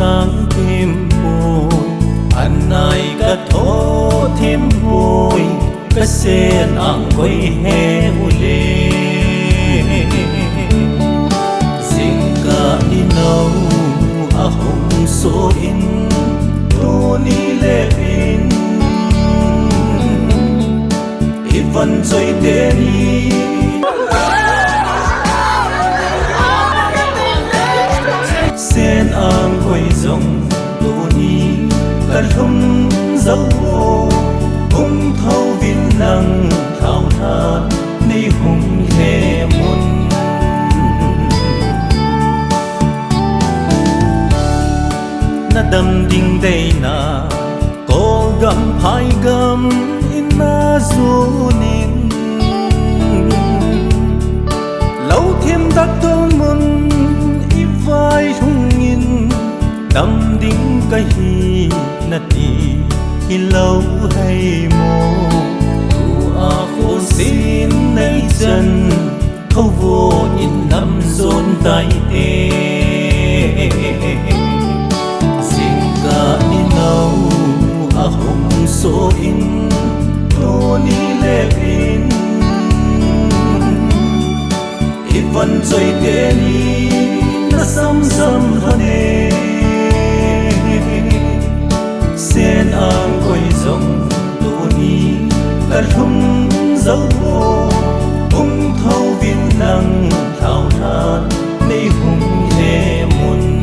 sáng thêm bồi anh này cả thố thêm bồi cả sen ang quay hè ule sing ka inaw ahong so in to ni le in ivan joy te ni sen ang quay dòng to ni cả lum dấu hùng thâu vin năng thao than ni hùng he mun na đâm đinh đây na có gam phai gam in na du nin lâu thêm đắc tôn mun i vai thung in đâm đinh cái hi na ti hi lâu hay mô tu a khô xin nay chân khâu vô in năm dồn tay tê xin ca in nâu a hồng số in tô ni lệ in i văn chơi tê ni na sam sam hane sen ang quay dòng tu ni cả lum dấu hùng thâu vin năng thao than ni hùng he mun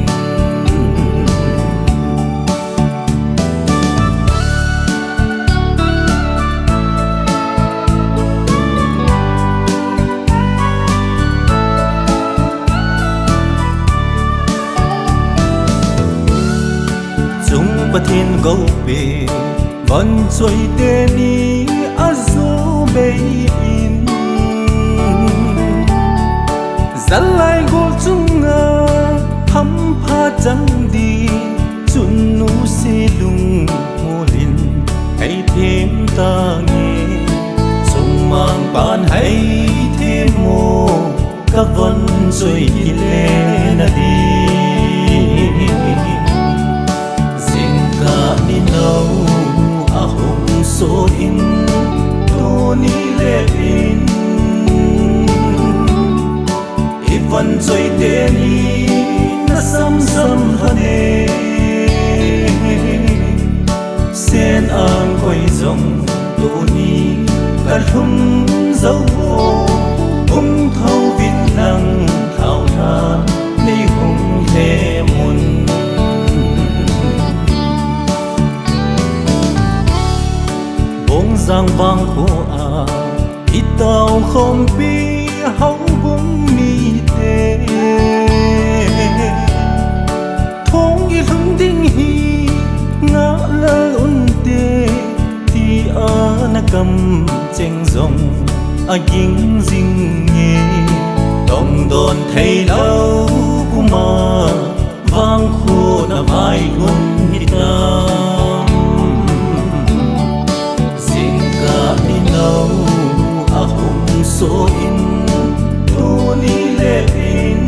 và thiên gấu bể vẫn trôi tên đi ở số bể in dẫn lại gỗ chung ngờ thăm pha trắng đi chun nụ xê lung mô linh hay thêm ta nghe sông mang bàn hay thêm mô các vẫn trôi đi lên đi nâu a hồng số in tô ni lệ in i văn chơi tê ni na sam sam hane sen ang quay dòng tô ni cả lum dấu hùng thâu vin năng thao than ni hùng he mun giang vang khô à ít tàu không bi hậu bóng mi tê thong y lung đinh hi ngã lơ ôn tê thì a na cầm chênh dòng a ging dinh nghe đồng đòn thấy lâu kuma vang khô na vai gun hi ta a hồng số in tô ni lệ in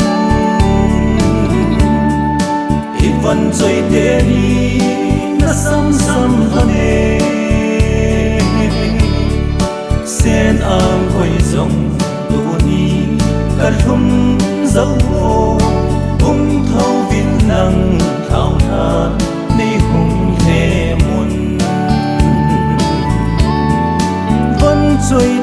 i văn chơi tê ni na sam sam hane sen ang quay dòng tô ni cả lum dấu hùng thâu vin năng thao than ni hùng he mun văn chơi